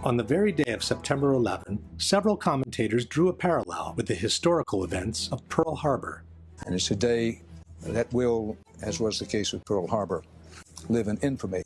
On the very day of September 11, several commentators drew a parallel with the historical events of Pearl Harbor. And it's a day that will, as was the case with Pearl Harbor, live in infamy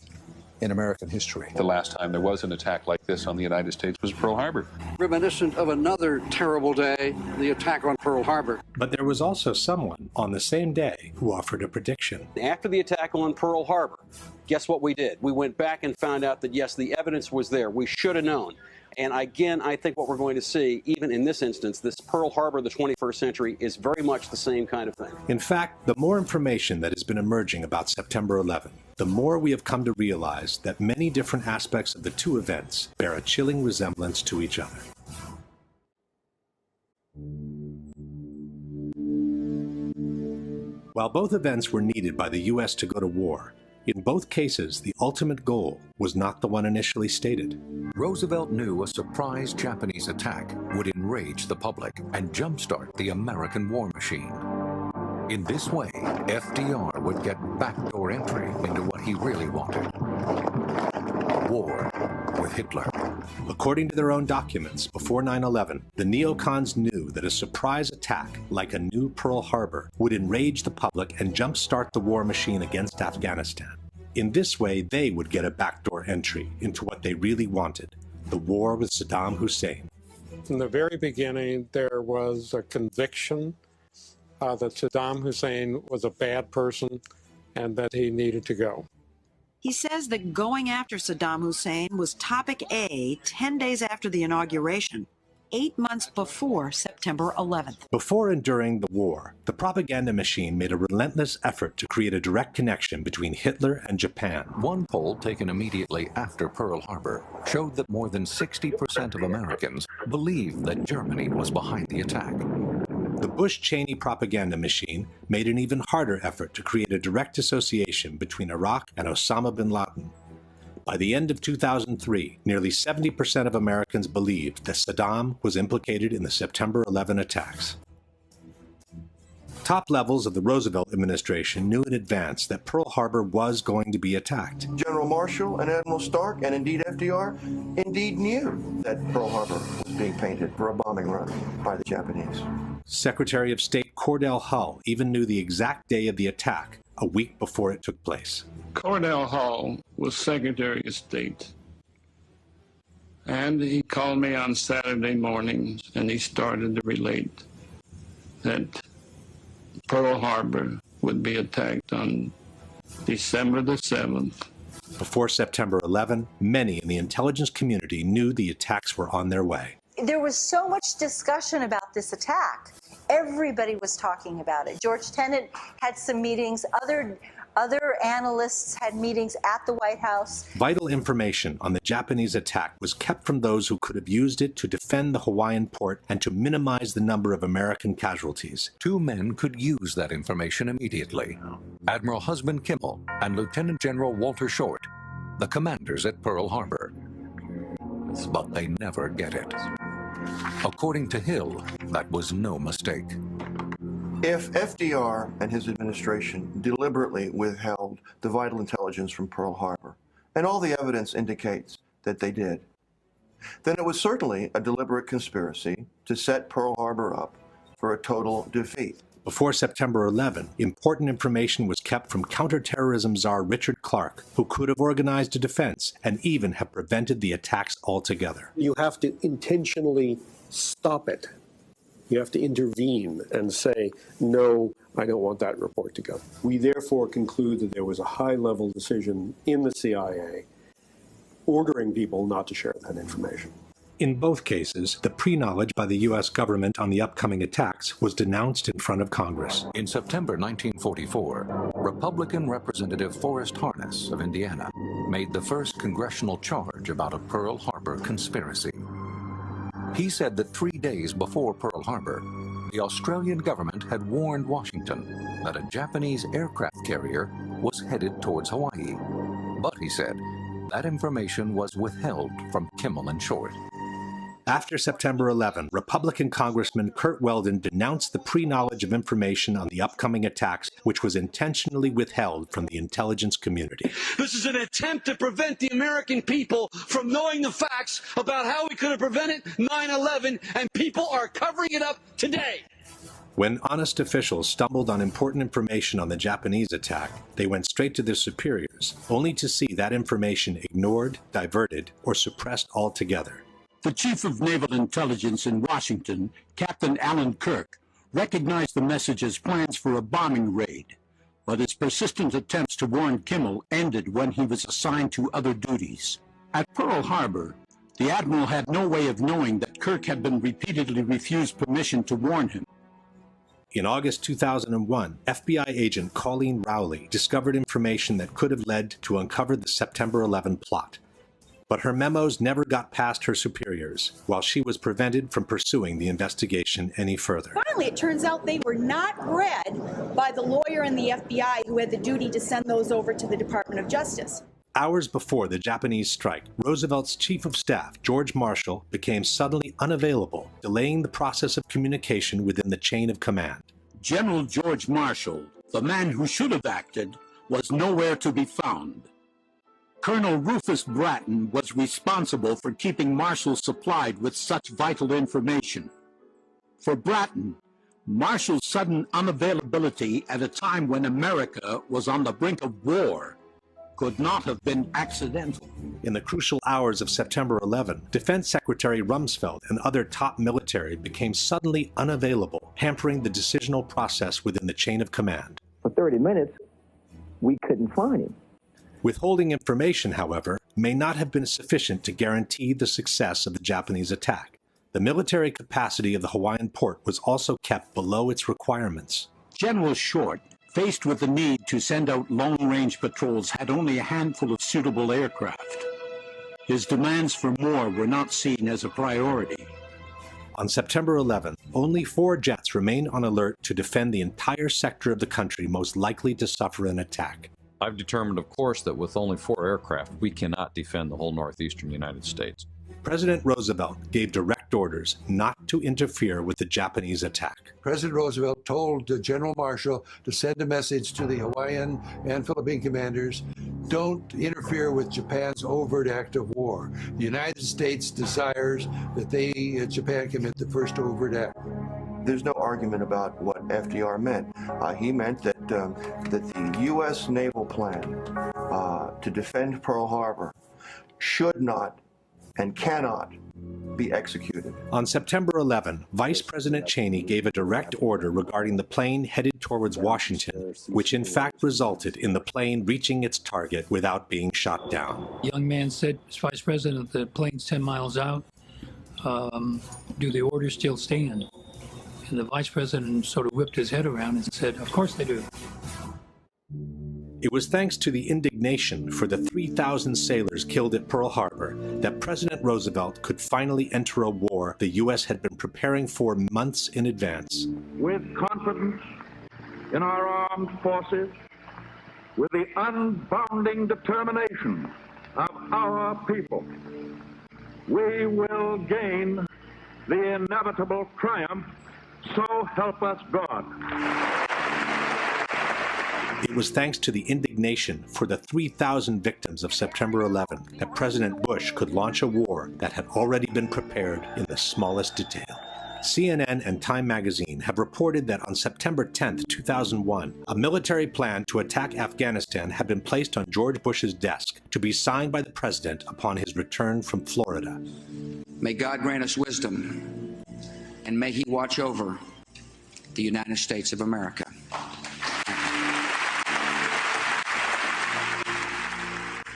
in American history. The last time there was an attack like this on the United States was Pearl Harbor. Reminiscent of another terrible day, the attack on Pearl Harbor. But there was also someone on the same day who offered a prediction. After the attack on Pearl Harbor, guess what we did? We went back and found out that, yes, the evidence was there. We should have known. And again, I think what we're going to see, even in this instance, this Pearl Harbor of the 21st century is very much the same kind of thing. In fact, the more information that has been emerging about September 11, the more we have come to realize that many different aspects of the two events bear a chilling resemblance to each other. While both events were needed by the U.S. to go to war, in both cases, the ultimate goal was not the one initially stated. Roosevelt knew a surprise Japanese attack would enrage the public and jumpstart the American war machine. In this way, FDR would get backdoor entry into what he really wanted: war with Hitler. According to their own documents, before 9/11, the neocons knew that a surprise attack, like a new Pearl Harbor, would enrage the public and jumpstart the war machine against Afghanistan. In this way, they would get a backdoor entry into what they really wanted: the war with Saddam Hussein. From the very beginning, there was a conviction that Saddam Hussein was a bad person and that he needed to go. He says that going after Saddam Hussein was topic A 10 days after the inauguration, 8 months before September 11th. Before and during the war, the propaganda machine made a relentless effort to create a direct connection between Hitler and Japan. One poll taken immediately after Pearl Harbor showed that more than 60% of Americans believed that Germany was behind the attack. The Bush-Cheney propaganda machine made an even harder effort to create a direct association between Iraq and Osama bin Laden. By the end of 2003, nearly 70% of Americans believed that Saddam was implicated in the September 11 attacks. Top levels of the Roosevelt administration knew in advance that Pearl Harbor was going to be attacked. General Marshall and Admiral Stark, and indeed FDR, indeed knew that Pearl Harbor was being painted for a bombing run by the Japanese. Secretary of State Cordell Hull even knew the exact day of the attack, a week before it took place. Cordell Hull was Secretary of State, and he called me on Saturday morning, and he started to relate that Pearl Harbor would be attacked on December the 7th. Before September 11, many in the intelligence community knew the attacks were on their way. There was so much discussion about this attack. Everybody was talking about it. George Tenet had some meetings. Other analysts had meetings at the White House. Vital information on the Japanese attack was kept from those who could have used it to defend the Hawaiian port and to minimize the number of American casualties. Two men could use that information immediately: Admiral Husband Kimmel and Lieutenant General Walter Short, the commanders at Pearl Harbor. But they never get it. According to Hill, that was no mistake. If FDR and his administration deliberately withheld the vital intelligence from Pearl Harbor, and all the evidence indicates that they did, then it was certainly a deliberate conspiracy to set Pearl Harbor up for a total defeat. Before September 11, important information was kept from counterterrorism czar Richard Clark, who could have organized a defense and even have prevented the attacks altogether. You have to intentionally stop it. You have to intervene and say, no, I don't want that report to go. We therefore conclude that there was a high-level decision in the CIA ordering people not to share that information. In both cases, the pre-knowledge by the U.S. government on the upcoming attacks was denounced in front of Congress. In September 1944, Republican Representative Forrest Harness of Indiana made the first congressional charge about a Pearl Harbor conspiracy. He said that 3 days before Pearl Harbor, the Australian government had warned Washington that a Japanese aircraft carrier was headed towards Hawaii. But, he said, that information was withheld from Kimmel and Short. After September 11, Republican Congressman Curt Weldon denounced the pre-knowledge of information on the upcoming attacks, which was intentionally withheld from the intelligence community. This is an attempt to prevent the American people from knowing the facts about how we could have prevented 9/11, and people are covering it up today. When honest officials stumbled on important information on the Japanese attack, they went straight to their superiors, only to see that information ignored, diverted, or suppressed altogether. The Chief of Naval Intelligence in Washington, Captain Alan Kirk, recognized the message as plans for a bombing raid, but his persistent attempts to warn Kimmel ended when he was assigned to other duties. At Pearl Harbor, the Admiral had no way of knowing that Kirk had been repeatedly refused permission to warn him. In August 2001, FBI agent Colleen Rowley discovered information that could have led to uncover the September 11 plot. But her memos never got past her superiors, while she was prevented from pursuing the investigation any further. Finally, it turns out they were not read by the lawyer in the FBI who had the duty to send those over to the Department of Justice. Hours before the Japanese strike, Roosevelt's chief of staff, George Marshall, became suddenly unavailable, delaying the process of communication within the chain of command. General George Marshall, the man who should have acted, was nowhere to be found. Colonel Rufus Bratton was responsible for keeping Marshall supplied with such vital information. For Bratton, Marshall's sudden unavailability at a time when America was on the brink of war could not have been accidental. In the crucial hours of September 11, Defense Secretary Rumsfeld and other top military became suddenly unavailable, hampering the decisional process within the chain of command. For 30 minutes, we couldn't find him. Withholding information, however, may not have been sufficient to guarantee the success of the Japanese attack. The military capacity of the Hawaiian port was also kept below its requirements. General Short, faced with the need to send out long-range patrols, had only a handful of suitable aircraft. His demands for more were not seen as a priority. On September 11, only 4 jets remained on alert to defend the entire sector of the country most likely to suffer an attack. I've determined, of course, that with only 4 aircraft, we cannot defend the whole northeastern United States. President Roosevelt gave direct orders not to interfere with the Japanese attack. President Roosevelt told General Marshall to send a message to the Hawaiian and Philippine commanders, don't interfere with Japan's overt act of war. The United States desires that Japan commit the first overt act. There's no argument about what FDR meant. He meant that the U.S. naval plan to defend Pearl Harbor should not and cannot be executed. On September 11, Vice President Cheney gave a direct order regarding the plane headed towards Washington, which in fact resulted in the plane reaching its target without being shot down. The young man said, Vice President, the plane's 10 miles out. Do the orders still stand? And the Vice President sort of whipped his head around and said, of course they do. It was thanks to the indignation for the 3,000 sailors killed at Pearl Harbor that President Roosevelt could finally enter a war the U.S. had been preparing for months in advance. With confidence in our armed forces, with the unbounding determination of our people, we will gain the inevitable triumph, so help us God. It was thanks to the indignation for the 3,000 victims of September 11 that President Bush could launch a war that had already been prepared in the smallest detail. CNN and Time magazine have reported that on September 10, 2001, a military plan to attack Afghanistan had been placed on George Bush's desk to be signed by the president upon his return from Florida. May God grant us wisdom, and may He watch over the United States of America.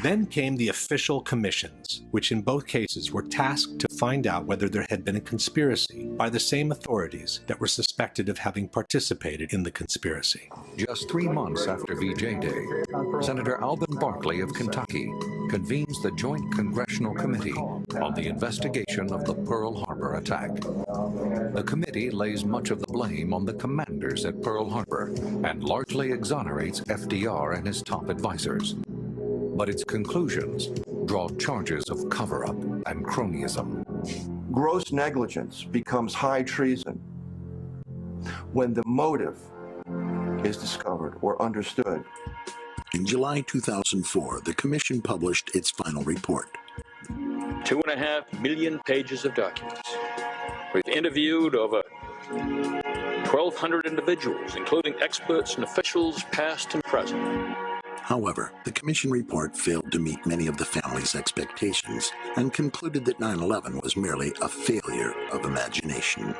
Then came the official commissions, which in both cases were tasked to find out whether there had been a conspiracy by the same authorities that were suspected of having participated in the conspiracy. Just 3 months after VJ Day, Senator Alvin Barkley of Kentucky convenes the Joint Congressional Committee on the investigation of the Pearl Harbor attack. The committee lays much of the blame on the commanders at Pearl Harbor and largely exonerates FDR and his top advisors. But its conclusions draw charges of cover-up and cronyism. Gross negligence becomes high treason when the motive is discovered or understood. In July 2004, the Commission published its final report. 2.5 million pages of documents. We've interviewed over 1,200 individuals, including experts and officials past and present. However, the Commission report failed to meet many of the family's expectations and concluded that 9/11 was merely a failure of imagination.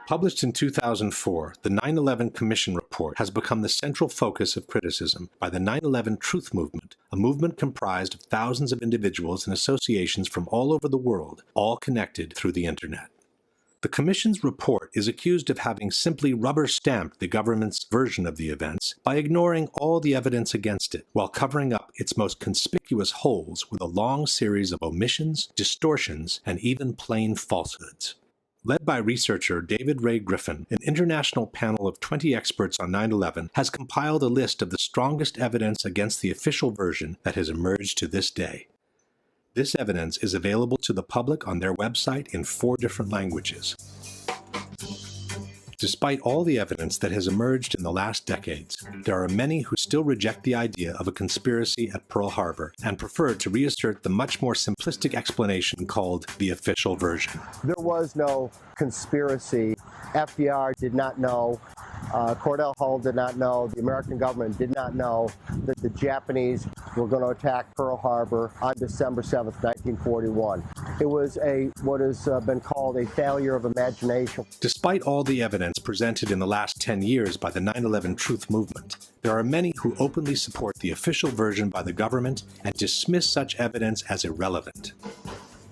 Published in 2004, the 9/11 Commission Report has become the central focus of criticism by the 9/11 Truth Movement, a movement comprised of thousands of individuals and associations from all over the world, all connected through the Internet. The Commission's report is accused of having simply rubber-stamped the government's version of the events by ignoring all the evidence against it, while covering up its most conspicuous holes with a long series of omissions, distortions, and even plain falsehoods. Led by researcher David Ray Griffin, an international panel of 20 experts on 9/11 has compiled a list of the strongest evidence against the official version that has emerged to this day. This evidence is available to the public on their website in 4 different languages. Despite all the evidence that has emerged in the last decades, there are many who still reject the idea of a conspiracy at Pearl Harbor and prefer to reassert the much more simplistic explanation called the official version. There was no conspiracy. FDR did not know. Cordell Hull did not know. The American government did not know that the Japanese were going to attack Pearl Harbor on December 7th, 1941. It was what has been called a failure of imagination. Despite all the evidence presented in the last 10 years by the 9/11 Truth Movement, there are many who openly support the official version by the government and dismiss such evidence as irrelevant.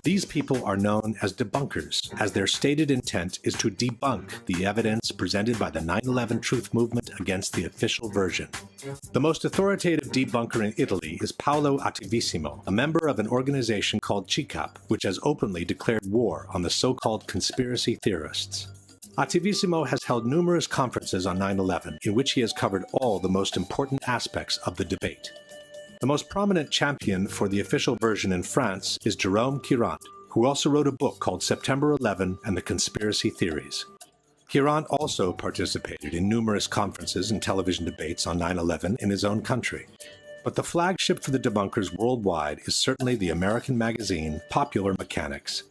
These people are known as debunkers, as their stated intent is to debunk the evidence presented by the 9/11 Truth Movement against the official version. The most authoritative debunker in Italy is Paolo Attivissimo, a member of an organization called CICAP, which has openly declared war on the so-called conspiracy theorists. Attivissimo has held numerous conferences on 9/11, in which he has covered all the most important aspects of the debate. The most prominent champion for the official version in France is Jérôme Quirant, who also wrote a book called September 11 and the Conspiracy Theories. Quirant also participated in numerous conferences and television debates on 9/11 in his own country. But the flagship for the debunkers worldwide is certainly the American magazine Popular Mechanics.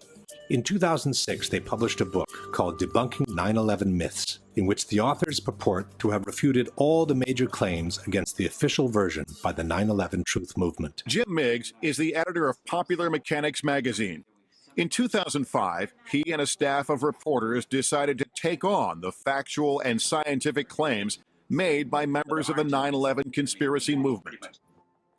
In 2006, they published a book called Debunking 9/11 Myths, in which the authors purport to have refuted all the major claims against the official version by the 9/11 Truth Movement. Jim Miggs is the editor of Popular Mechanics magazine. In 2005, he and a staff of reporters decided to take on the factual and scientific claims made by members of the 9/11 conspiracy movement.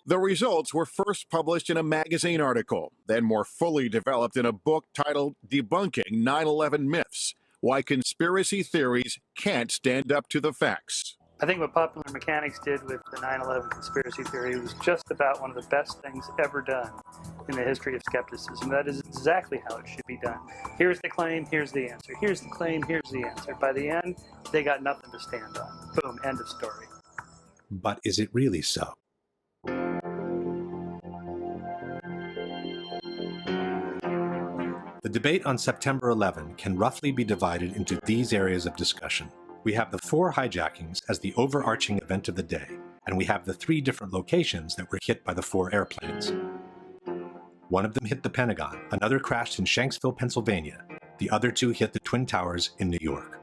The results were first published in a magazine article, then more fully developed in a book titled Debunking 9/11 Myths: Why Conspiracy Theories Can't Stand Up to the Facts. I think what Popular Mechanics did with the 9/11 conspiracy theory was just about one of the best things ever done in the history of skepticism. That is exactly how it should be done. Here's the claim, here's the answer. Here's the claim, here's the answer. By the end, they got nothing to stand on. Boom, end of story. But is it really so? The debate on September 11 can roughly be divided into these areas of discussion. We have the 4 hijackings as the overarching event of the day, and we have the 3 different locations that were hit by the 4 airplanes. One of them hit the Pentagon, another crashed in Shanksville, Pennsylvania, the other 2 hit the Twin Towers in New York.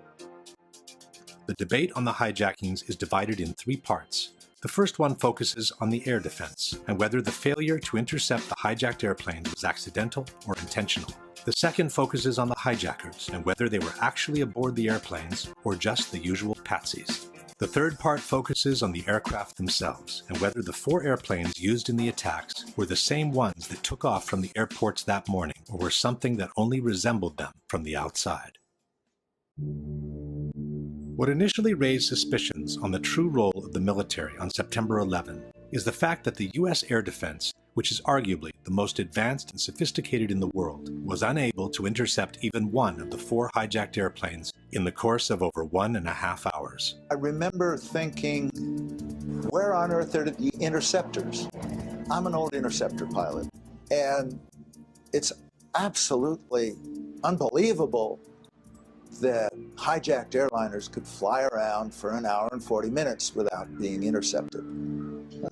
The debate on the hijackings is divided in 3 parts. The first one focuses on the air defense, and whether the failure to intercept the hijacked airplanes was accidental or intentional. The second focuses on the hijackers, and whether they were actually aboard the airplanes or just the usual patsies. The third part focuses on the aircraft themselves, and whether the 4 airplanes used in the attacks were the same ones that took off from the airports that morning, or were something that only resembled them from the outside. What initially raised suspicions on the true role of the military on September 11 is the fact that the U.S. air defense, which is arguably the most advanced and sophisticated in the world, was unable to intercept even one of the 4 hijacked airplanes in the course of over 1.5 hours. I remember thinking, where on earth are the interceptors? I'm an old interceptor pilot, and it's absolutely unbelievable that hijacked airliners could fly around for an hour and 40 minutes without being intercepted.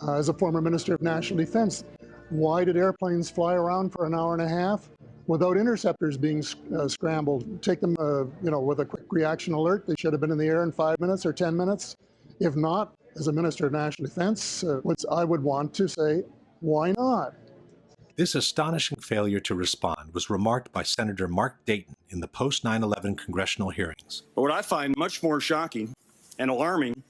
As a former Minister of National Defense, why did airplanes fly around for an hour and a half without interceptors being scrambled? Take them, with a quick reaction alert. They should have been in the air in 5 minutes or 10 minutes. If not, as a Minister of National Defense, I would want to say, why not? This astonishing failure to respond was remarked by Senator Mark Dayton in the post-9/11 congressional hearings. But what I find much more shocking and alarming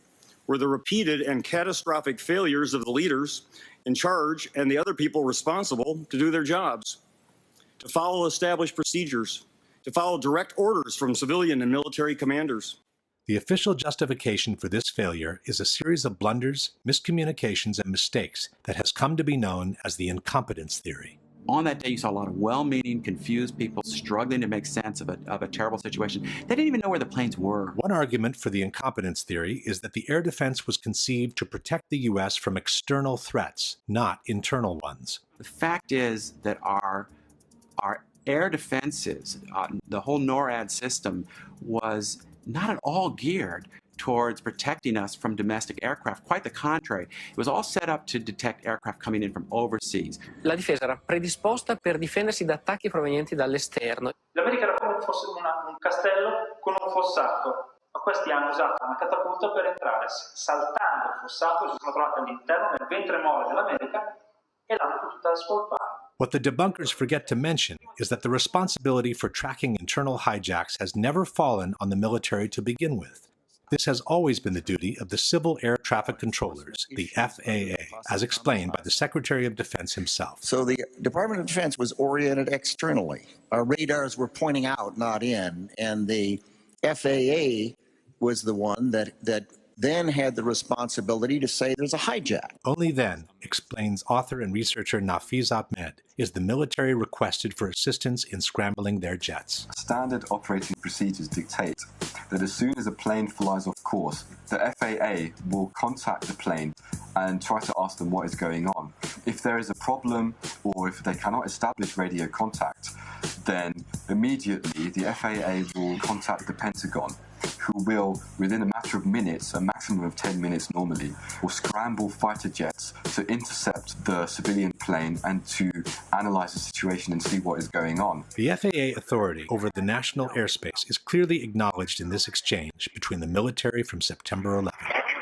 were the repeated and catastrophic failures of the leaders in charge and the other people responsible to do their jobs, to follow established procedures, to follow direct orders from civilian and military commanders. The official justification for this failure is a series of blunders, miscommunications, and mistakes that has come to be known as the incompetence theory. On that day, you saw a lot of well-meaning, confused people struggling to make sense of a terrible situation. They didn't even know where the planes were. One argument for the incompetence theory is that the air defense was conceived to protect the U.S. from external threats, not internal ones. The fact is that our air defenses, the whole NORAD system, was not at all geared towards protecting us from domestic aircraft. Quite the contrary. It was all set up to detect aircraft coming in from overseas. La difesa era predisposta per difendersi da attacchi provenienti dall'esterno. L'America era come fosse un castello con un fossato, ma questi hanno usato una catapulta per entrare. Saltando il fossato si sono trovati all'interno nel ventre mole dell'America e l'hanno potuta spolpare. What the debunkers forget to mention is that the responsibility for tracking internal hijacks has never fallen on the military to begin with. This has always been the duty of the Civil Air Traffic Controllers, the FAA, as explained by the Secretary of Defense himself. So the Department of Defense was oriented externally. Our radars were pointing out, not in, and the FAA was the one that then had the responsibility to say there's a hijack. Only then, explains author and researcher Nafiz Ahmed, is the military requested for assistance in scrambling their jets. Standard operating procedures dictate that as soon as a plane flies off course, the FAA will contact the plane and try to ask them what is going on. If there is a problem or if they cannot establish radio contact, then immediately the FAA will contact the Pentagon, who will, within a matter of minutes, a maximum of 10 minutes normally, will scramble fighter jets to intercept the civilian plane and to analyze the situation and see what is going on. The FAA authority over the national airspace is clearly acknowledged in this exchange between the military from September 11.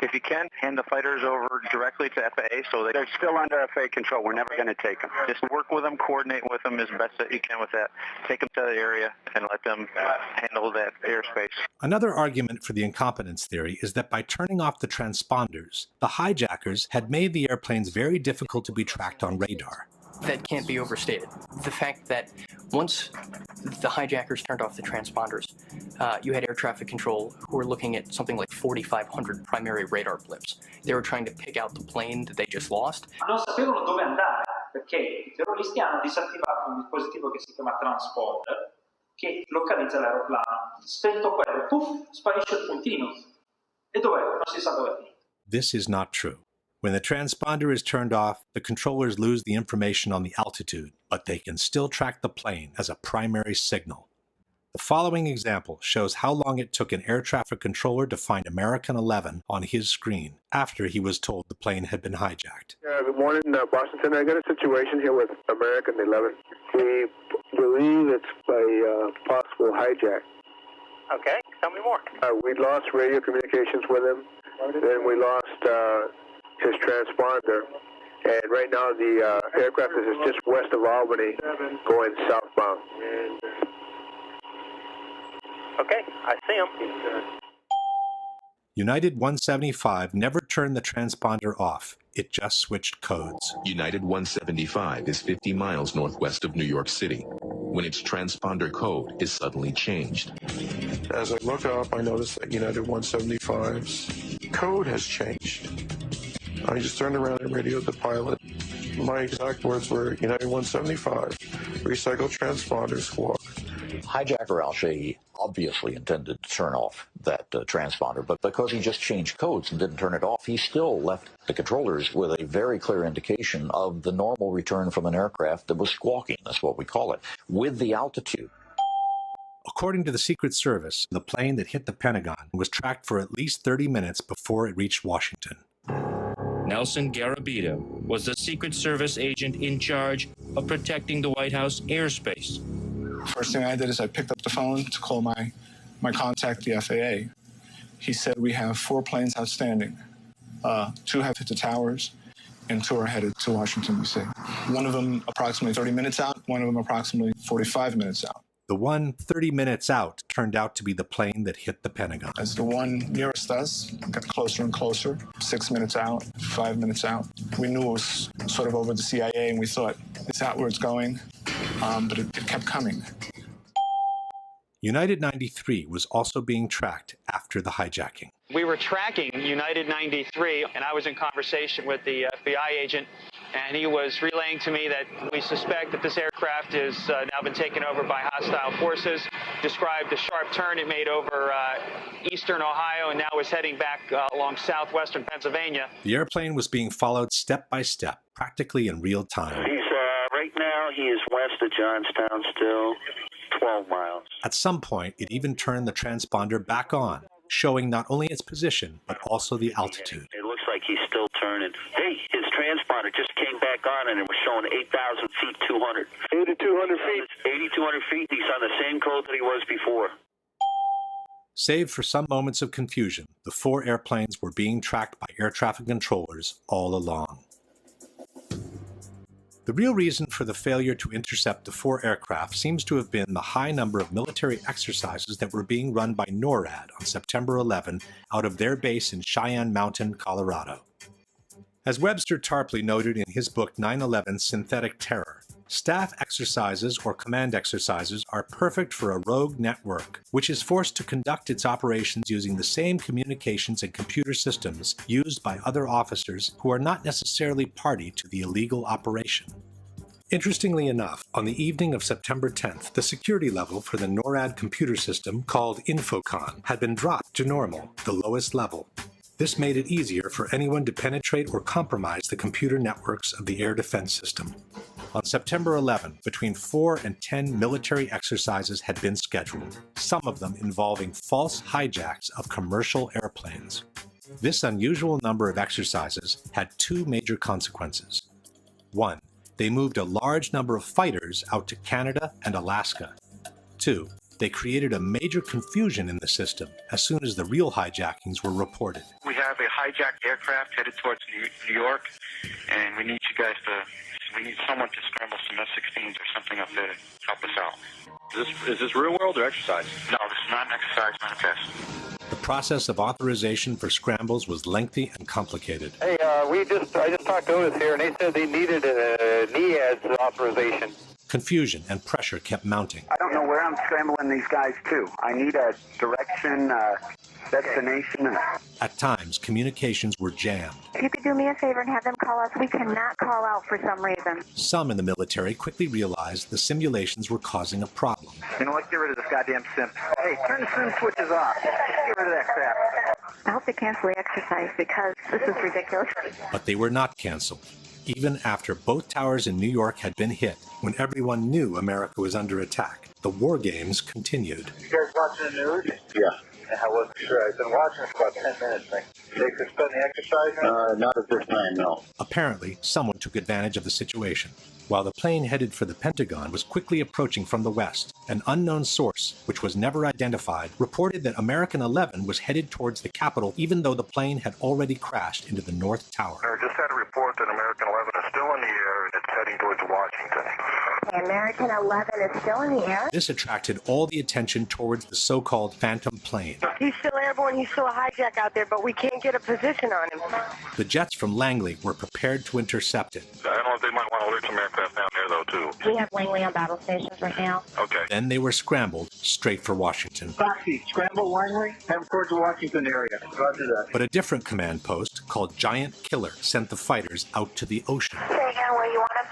If you can, hand the fighters over directly to FAA so that they're still under FAA control. We're never going to take them. Just work with them, coordinate with them as best that you can with that. Take them to the area and let them handle that airspace. Another argument for the incompetence theory is that by turning off the transponders, the hijackers had made the airplanes very difficult to be tracked on radar. That can't be overstated. The fact that once the hijackers turned off the transponders, you had air traffic control who were looking at something like 4,500 primary radar blips. They were trying to pick out the plane that they just lost. Non sapevano dove andare perché i terroristi hanno disattivato un dispositivo che si chiama transponder che localizza l'aeroplano. Spento quello, puff, sparisce il puntino. E dov'è? Non si sa dove è finito. This is not true. When the transponder is turned off, the controllers lose the information on the altitude, but they can still track the plane as a primary signal. The following example shows how long it took an air traffic controller to find American 11 on his screen after he was told the plane had been hijacked. Good morning, Washington. I got a situation here with American 11. We believe it's a possible hijack. Okay, tell me more. We lost radio communications with him. Then we lost his transponder. And right now the aircraft is just west of Albany going southbound. Okay, I see him. United 175 never turned the transponder off. It just switched codes. United 175 is 50 miles northwest of New York City when its transponder code is suddenly changed. As I look up, I notice that United 175's code has changed. I just turned around and radioed the pilot. My exact words were, United 175, recycle transponder squawk. Hijacker Al-Shehhi obviously intended to turn off that transponder, but because he just changed codes and didn't turn it off, he still left the controllers with a very clear indication of the normal return from an aircraft that was squawking, that's what we call it, with the altitude. According to the Secret Service, the plane that hit the Pentagon was tracked for at least 30 minutes before it reached Washington. Nelson Garabito was the Secret Service agent in charge of protecting the White House airspace. First thing I did is I picked up the phone to call my contact, the FAA. He said we have 4 planes outstanding. 2 have hit the towers, and 2 are headed to Washington, D.C. One of them approximately 30 minutes out, one of them approximately 45 minutes out. The one 30 minutes out turned out to be the plane that hit the Pentagon. As the one nearest us got closer and closer, 6 minutes out, 5 minutes out. We knew it was sort of over the CIA, and we thought, it's out where it's going, but it kept coming. United 93 was also being tracked after the hijacking. We were tracking United 93, and I was in conversation with the FBI agent, and he was relaying to me that we suspect that this aircraft has now been taken over by hostile forces, described the sharp turn it made over eastern Ohio, and now is heading back along southwestern Pennsylvania. The airplane was being followed step by step, practically in real time. Right now, he is west of Johnstown still, 12 miles. At some point, it even turned the transponder back on, showing not only its position, but also the altitude. It looks like he's still turning. Hey, his transponder just came back on and it was showing 8,000 feet, 200. 8,200 feet. 8,200 feet. He's on the same code that he was before. Save for some moments of confusion, the 4 airplanes were being tracked by air traffic controllers all along. The real reason for the failure to intercept the 4 aircraft seems to have been the high number of military exercises that were being run by NORAD on September 11 out of their base in Cheyenne Mountain, Colorado. As Webster Tarpley noted in his book 9/11 Synthetic Terror, staff exercises or command exercises are perfect for a rogue network, which is forced to conduct its operations using the same communications and computer systems used by other officers who are not necessarily party to the illegal operation. Interestingly enough, on the evening of September 10th, the security level for the NORAD computer system called Infocon had been dropped to normal, the lowest level. This made it easier for anyone to penetrate or compromise the computer networks of the air defense system. On September 11, between 4 and 10 military exercises had been scheduled, some of them involving false hijacks of commercial airplanes. This unusual number of exercises had 2 major consequences. 1, they moved a large number of fighters out to Canada and Alaska. 2, they created a major confusion in the system as soon as the real hijackings were reported. We have a hijacked aircraft headed towards New York, and we need you guys we need someone to scramble some F-16s or something up there to help us out. Is this real world or exercise? No, this is not an exercise, not a test. The process of authorization for scrambles was lengthy and complicated. Hey, I just talked to Otis here, and they said they needed a NEADS authorization. Confusion and pressure kept mounting. I don't know where I'm scrambling these guys to. I need a direction, destination. At times, communications were jammed. If you could do me a favor and have them call us, we cannot call out for some reason. Some in the military quickly realized the simulations were causing a problem. You know what? Get rid of this goddamn sim. Hey, turn the sim switches off. Get rid of that crap. I hope they cancel the exercise because this is ridiculous. But they were not canceled, even after both towers in New York had been hit, when everyone knew America was under attack. The war games continued. You guys watching the news? Yeah. I wasn't sure. I've been watching for about 10 minutes. They suspend the exercise? Not at this time, no. Apparently, someone took advantage of the situation. While the plane headed for the Pentagon was quickly approaching from the west, an unknown source, which was never identified, reported that American 11 was headed towards the Capitol even though the plane had already crashed into the North Tower. I just had a report that American 11 is still in the air and it's heading towards Washington. American 11 is still in the air? This attracted all the attention towards the so-called Phantom plane. He's still airborne, he's still a hijack out there, but we can't get a position on him. The jets from Langley were prepared to intercept it. I don't know if they might want to alert some aircraft down there, though, too. We have Langley on battle stations right now. Okay. Then they were scrambled straight for Washington. Foxy, scramble Langley, head towards the Washington area. Roger that. But a different command post, called Giant Killer, sent the fighters out to the ocean. Say again where you want him?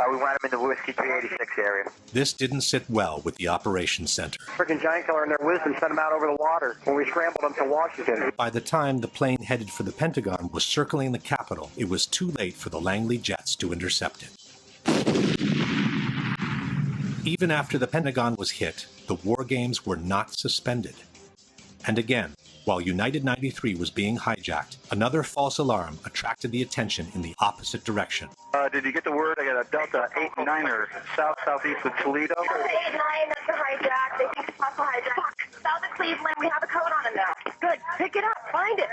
We want him in the Whiskey 386 area. This didn't sit well with the operations center. Freaking Giant Killer and their wisdom sent him out over the water when we scrambled him to Washington. By the time the plane headed for the Pentagon was circling the Capitol, it was too late for the Langley jets to intercept it. Even after the Pentagon was hit, the war games were not suspended. And again, while United 93 was being hijacked, another false alarm attracted the attention in the opposite direction. Did you get the word? I got a Delta 89er southeast of Toledo. Delta 89, that's a hijack. They think it's possible hijack. South of Cleveland, we have a code on it now. Good, pick it up, find it.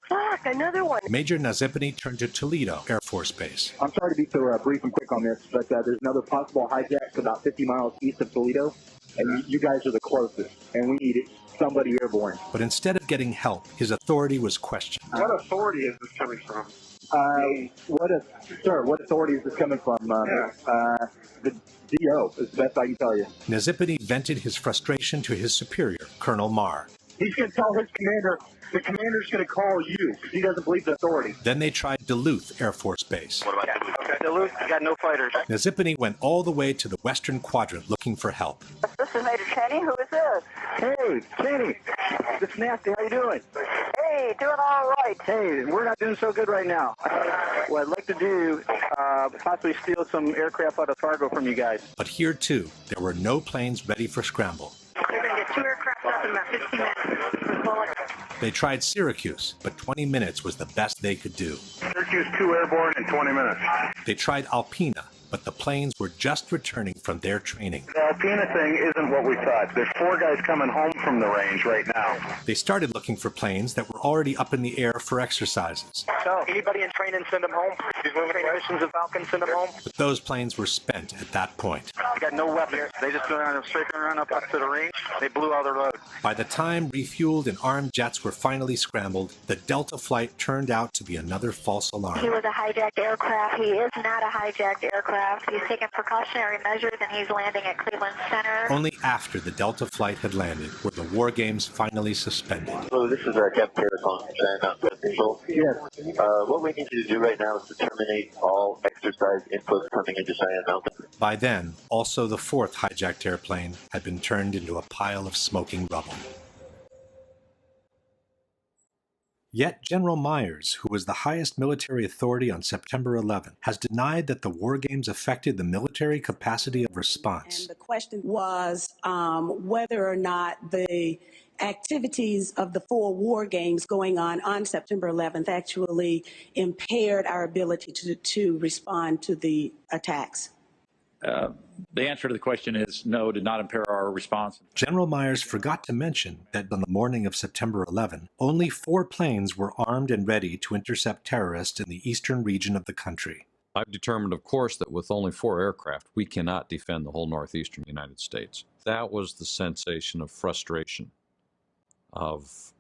Fuck, another one. Major Nazipany turned to Toledo Air Force Base. I'm sorry to be so brief and quick on this, but there's another possible hijack about 50 miles east of Toledo, and you guys are the closest, and we need somebody airborne. But instead of getting help, his authority was questioned. What authority is this coming from? What authority is this coming from? The DO, is the best I can tell you. Nazipany vented his frustration to his superior, Colonel Marr. He's going to tell his commander, the commander's going to call you, because he doesn't believe the authority. Then they tried Duluth Air Force Base. What about Duluth? Okay, Duluth, got no fighters. Nazipany went all the way to the western quadrant looking for help. This is Major Cheney. Who is this? Hey, Kenny, this is Nasty. How you doing? Hey, doing all right. Hey, we're not doing so good right now. What I'd like to do, possibly steal some aircraft out of Fargo from you guys. But here, too, there were no planes ready for scramble. You're going to get 2 aircraft up in about 15 minutes. They tried Syracuse, but 20 minutes was the best they could do. Syracuse 2 airborne in 20 minutes. They tried Alpena, but the planes were just returning from their training. The Alpena thing isn't what we thought. There's 4 guys coming home from the range right now. They started looking for planes that were already up in the air for exercises. So, anybody in training, send them home. These training missions of Falcon, send them home. But those planes were spent at that point. They got no weapons. They just went straight around up to the range. They blew all their load. By the time refueled and armed jets were finally scrambled, the Delta flight turned out to be another false alarm. He was a hijacked aircraft. He is not a hijacked aircraft. He's taking precautionary measures and he's landing at Cleveland Center. Only after the Delta flight had landed were the war games finally suspended. So this is Captain Terracon, Gun Control. Yes. What we need you to do right now is to terminate all exercise inputs coming into Cheyenne Mountain. By then, also the 4th hijacked airplane had been turned into a pile of smoking rubble. Yet General Myers, who was the highest military authority on September 11, has denied that the war games affected the military capacity of response. And the question was whether or not the activities of the 4 war games going on September 11th actually impaired our ability to respond to the attacks. The answer to the question is no, did not impair our response. General Myers forgot to mention that on the morning of September 11, only 4 planes were armed and ready to intercept terrorists in the eastern region of the country. I've determined, of course, that with only 4 aircraft, we cannot defend the whole northeastern United States. That was the sensation of frustration, of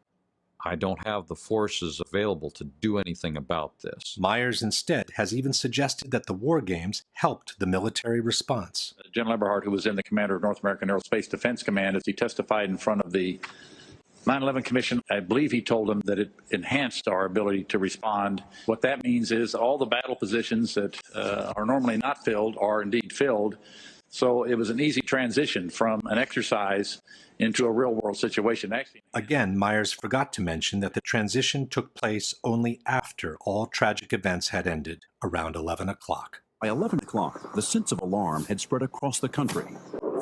I don't have the forces available to do anything about this. Myers instead has even suggested that the war games helped the military response. General Eberhart, who was then the commander of North American Aerospace Defense Command, as he testified in front of the 9/11 Commission, I believe he told them that it enhanced our ability to respond. What that means is all the battle positions that are normally not filled are indeed filled. So it was an easy transition from an exercise into a real-world situation. Again, Myers forgot to mention that the transition took place only after all tragic events had ended, around 11 o'clock. By 11 o'clock, the sense of alarm had spread across the country.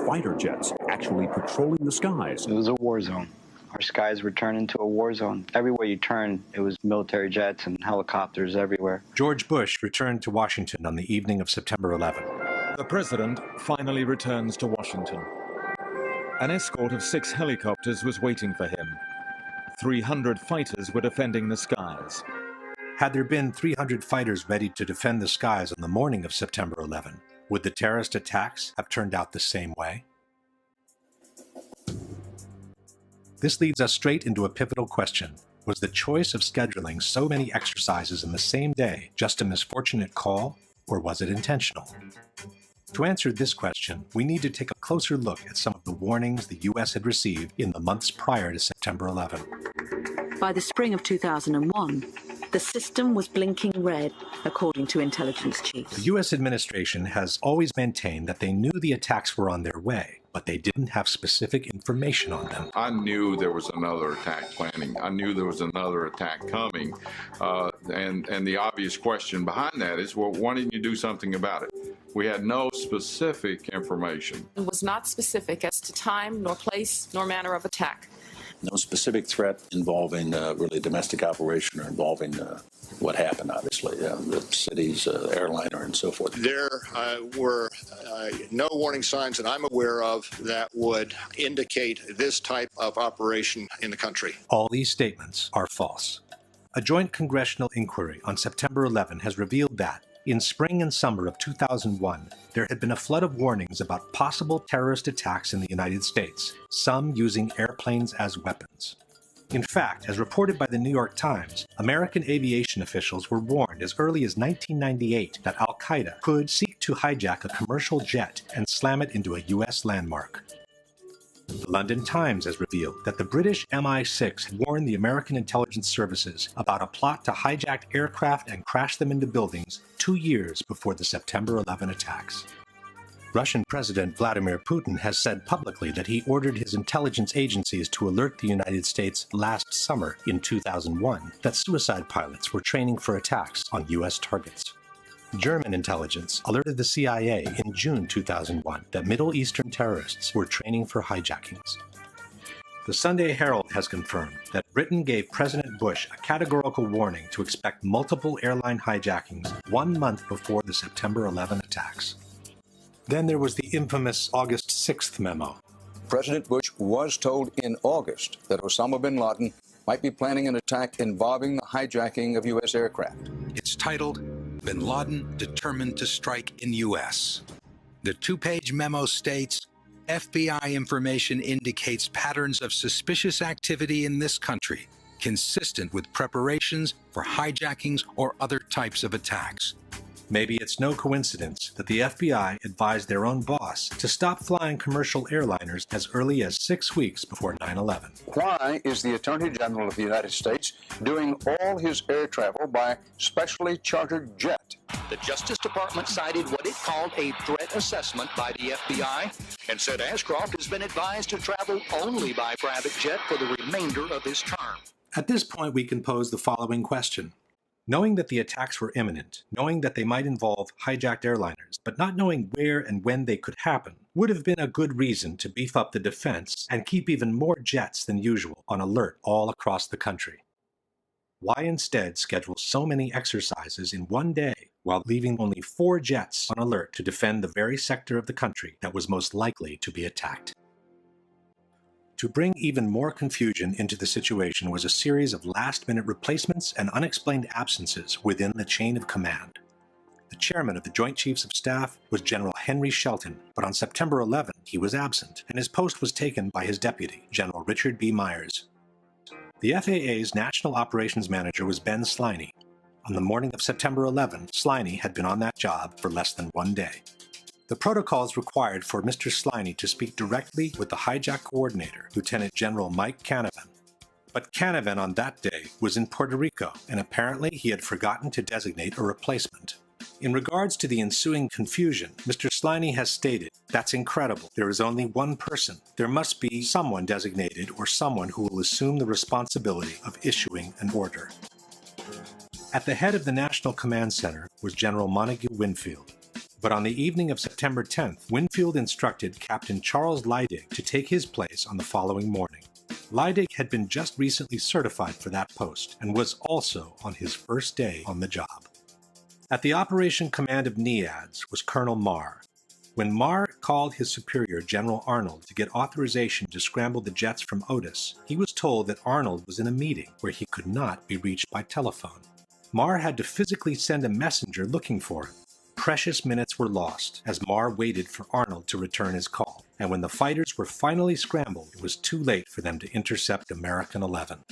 Fighter jets actually patrolling the skies. It was a war zone. Our skies were turned into a war zone. Everywhere you turn, it was military jets and helicopters everywhere. George Bush returned to Washington on the evening of September 11. The president finally returns to Washington. An escort of 6 helicopters was waiting for him. 300 fighters were defending the skies. Had there been 300 fighters ready to defend the skies on the morning of September 11, would the terrorist attacks have turned out the same way? This leads us straight into a pivotal question. Was the choice of scheduling so many exercises in the same day just a misfortunate call, or was it intentional? To answer this question, we need to take a closer look at some of the warnings the U.S. had received in the months prior to September 11. By the spring of 2001, the system was blinking red, according to intelligence chiefs. The U.S. administration has always maintained that they knew the attacks were on their way, but they didn't have specific information on them. I knew there was another attack planning. I knew there was another attack coming. And the obvious question behind that is, well, why didn't you do something about it? We had no specific information. It was not specific as to time, nor place, nor manner of attack. No specific threat involving really domestic operation or involving what happened, obviously, the city's airliner and so forth. There were no warning signs that I'm aware of that would indicate this type of operation in the country. All these statements are false. A joint congressional inquiry on September 11 has revealed that, in spring and summer of 2001, there had been a flood of warnings about possible terrorist attacks in the United States, some using airplanes as weapons. In fact, as reported by the New York Times, American aviation officials were warned as early as 1998 that al-Qaeda could seek to hijack a commercial jet and slam it into a U.S. landmark. The London Times has revealed that the British MI6 had warned the American intelligence services about a plot to hijack aircraft and crash them into buildings 2 years before the September 11 attacks. Russian President Vladimir Putin has said publicly that he ordered his intelligence agencies to alert the United States last summer in 2001 that suicide pilots were training for attacks on U.S. targets. German intelligence alerted the CIA in June 2001 that Middle Eastern terrorists were training for hijackings. The Sunday Herald has confirmed that Britain gave President Bush a categorical warning to expect multiple airline hijackings 1 month before the September 11 attacks. Then there was the infamous August 6th memo. President Bush was told in August that Osama bin Laden might be planning an attack involving the hijacking of U.S. aircraft. It's titled, Bin Laden Determined to Strike in U.S. The 2-page memo states, FBI information indicates patterns of suspicious activity in this country, consistent with preparations for hijackings or other types of attacks. Maybe it's no coincidence that the FBI advised their own boss to stop flying commercial airliners as early as 6 weeks before 9/11. Why is the Attorney General of the United States doing all his air travel by specially chartered jet? The Justice Department cited what it called a threat assessment by the FBI and said Ashcroft has been advised to travel only by private jet for the remainder of his term. At this point, we can pose the following question. Knowing that the attacks were imminent, knowing that they might involve hijacked airliners, but not knowing where and when they could happen, would have been a good reason to beef up the defense and keep even more jets than usual on alert all across the country. Why instead schedule so many exercises in one day while leaving only 4 jets on alert to defend the very sector of the country that was most likely to be attacked? To bring even more confusion into the situation was a series of last-minute replacements and unexplained absences within the chain of command. The chairman of the Joint Chiefs of Staff was General Henry Shelton, but on September 11 he was absent, and his post was taken by his deputy, General Richard B. Myers. The FAA's National Operations Manager was Ben Sliney. On the morning of September 11, Sliney had been on that job for less than 1 day. The protocols required for Mr. Sliney to speak directly with the hijack coordinator, Lieutenant General Mike Canavan. But Canavan on that day was in Puerto Rico, and apparently he had forgotten to designate a replacement. In regards to the ensuing confusion, Mr. Sliney has stated, "That's incredible. There is only one person. There must be someone designated or someone who will assume the responsibility of issuing an order." At the head of the National Command Center was General Montague Winfield. But on the evening of September 10th, Winfield instructed Captain Charles Leidig to take his place on the following morning. Leidig had been just recently certified for that post and was also on his first day on the job. At the operation command of NEADS was Colonel Marr. When Marr called his superior, General Arnold, to get authorization to scramble the jets from Otis, he was told that Arnold was in a meeting where he could not be reached by telephone. Marr had to physically send a messenger looking for him. Precious minutes were lost as Marr waited for Arnold to return his call, and when the fighters were finally scrambled, it was too late for them to intercept American 11.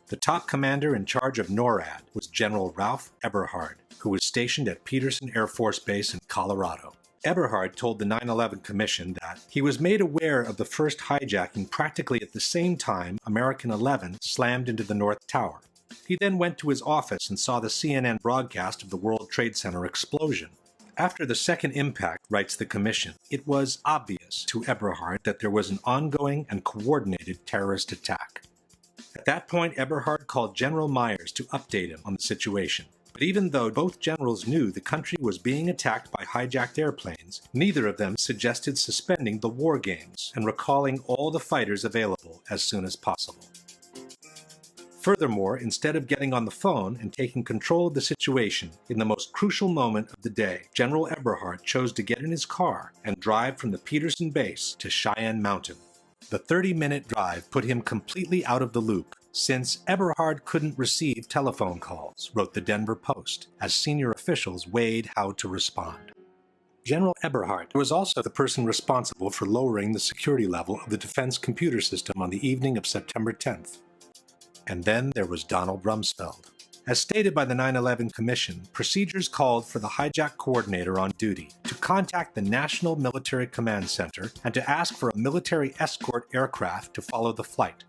The top commander in charge of NORAD was General Ralph Eberhard, who was stationed at Peterson Air Force Base in Colorado. Eberhard told the 9/11 Commission that he was made aware of the first hijacking practically at the same time American 11 slammed into the North Tower. He then went to his office and saw the CNN broadcast of the World Trade Center explosion. After the second impact, writes the Commission, it was obvious to Eberhard that there was an ongoing and coordinated terrorist attack. At that point, Eberhard called General Myers to update him on the situation. But even though both generals knew the country was being attacked by hijacked airplanes, neither of them suggested suspending the war games and recalling all the fighters available as soon as possible. Furthermore, instead of getting on the phone and taking control of the situation in the most crucial moment of the day, General Eberhard chose to get in his car and drive from the Peterson base to Cheyenne Mountain. The 30-minute drive put him completely out of the loop, since Eberhard couldn't receive telephone calls, wrote the Denver Post, as senior officials weighed how to respond. General Eberhard was also the person responsible for lowering the security level of the defense computer system on the evening of September 10th. And then there was Donald Rumsfeld. As stated by the 9/11 Commission, procedures called for the hijack coordinator on duty to contact the National Military Command Center and to ask for a military escort aircraft to follow the flight.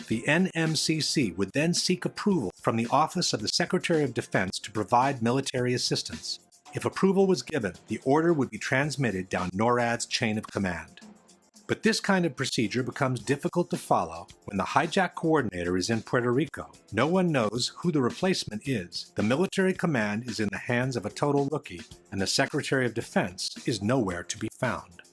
The NMCC would then seek approval from the Office of the Secretary of Defense to provide military assistance. If approval was given, the order would be transmitted down NORAD's chain of command. But this kind of procedure becomes difficult to follow when the hijack coordinator is in Puerto Rico. No one knows who the replacement is. The military command is in the hands of a total rookie, and the Secretary of Defense is nowhere to be found.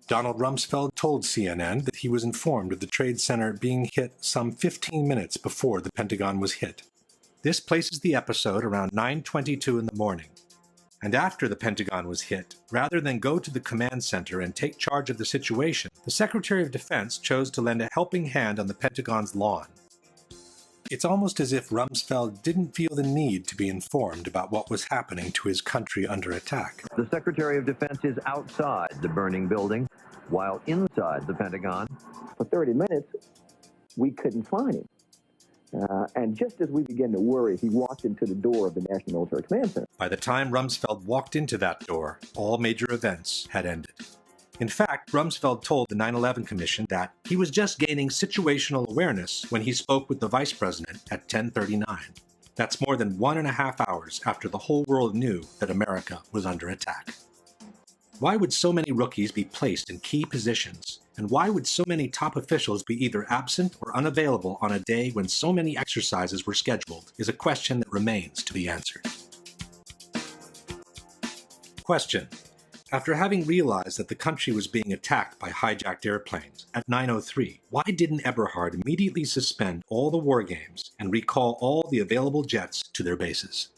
Donald Rumsfeld told CNN that he was informed of the Trade Center being hit some 15 minutes before the Pentagon was hit. This places the episode around 9:22 in the morning. And after the Pentagon was hit, rather than go to the command center and take charge of the situation, the Secretary of Defense chose to lend a helping hand on the Pentagon's lawn. It's almost as if Rumsfeld didn't feel the need to be informed about what was happening to his country under attack. The Secretary of Defense is outside the burning building, while inside the Pentagon. For 30 minutes, we couldn't find him. And just as we began to worry, he walked into the door of the National Military Command Center. By the time Rumsfeld walked into that door, all major events had ended. In fact, Rumsfeld told the 9/11 Commission that he was just gaining situational awareness when he spoke with the Vice President at 10:39. That's more than 1.5 hours after the whole world knew that America was under attack. Why would so many rookies be placed in key positions? And why would so many top officials be either absent or unavailable on a day when so many exercises were scheduled is a question that remains to be answered. Question. After having realized that the country was being attacked by hijacked airplanes at 9:03, why didn't Eberhard immediately suspend all the war games and recall all the available jets to their bases?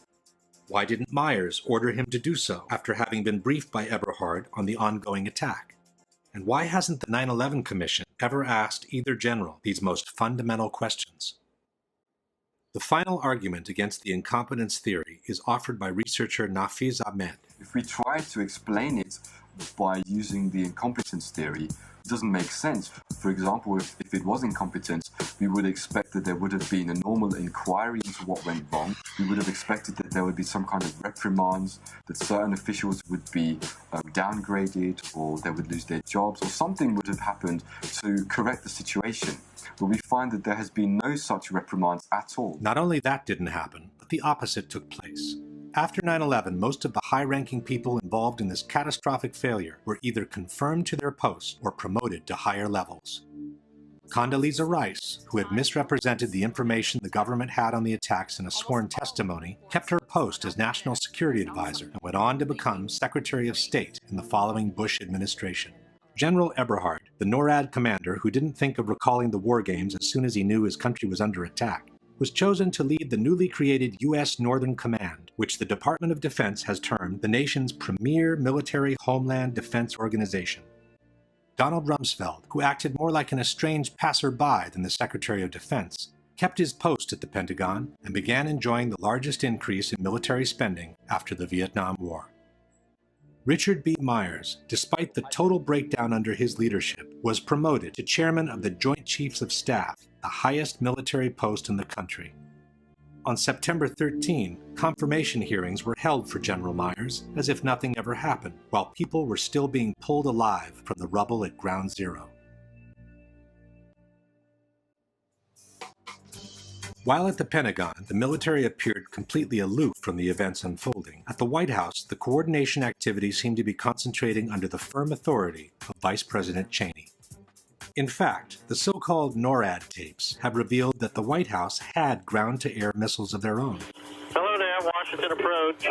Why didn't Myers order him to do so after having been briefed by Eberhard on the ongoing attack? And why hasn't the 9/11 Commission ever asked either general these most fundamental questions? The final argument against the incompetence theory is offered by researcher Nafiz Ahmed. If we try to explain it by using the incompetence theory, it doesn't make sense. For example, if it was incompetence, we would expect that there would have been a normal inquiry into what went wrong. We would have expected that there would be some kind of reprimands, that certain officials would be downgraded, or they would lose their jobs, or something would have happened to correct the situation. But we find that there has been no such reprimands at all. Not only that didn't happen, but the opposite took place. After 9/11, most of the high-ranking people involved in this catastrophic failure were either confirmed to their posts or promoted to higher levels. Condoleezza Rice, who had misrepresented the information the government had on the attacks in a sworn testimony, kept her post as National Security Advisor and went on to become Secretary of State in the following Bush administration. General Eberhard, the NORAD commander who didn't think of recalling the war games as soon as he knew his country was under attack, was chosen to lead the newly created U.S. Northern Command, which the Department of Defense has termed the nation's premier military homeland defense organization. Donald Rumsfeld, who acted more like an estranged passerby than the Secretary of Defense, kept his post at the Pentagon and began enjoying the largest increase in military spending after the Vietnam War. Richard B. Myers, despite the total breakdown under his leadership, was promoted to chairman of the Joint Chiefs of Staff, the highest military post in the country. On September 13, confirmation hearings were held for General Myers as if nothing ever happened, while people were still being pulled alive from the rubble at Ground Zero. While at the Pentagon, the military appeared completely aloof from the events unfolding. At the White House, the coordination activities seemed to be concentrating under the firm authority of Vice President Cheney. In fact, the so-called NORAD tapes have revealed that the White House had ground-to-air missiles of their own. Hello there, Washington. Washington approach.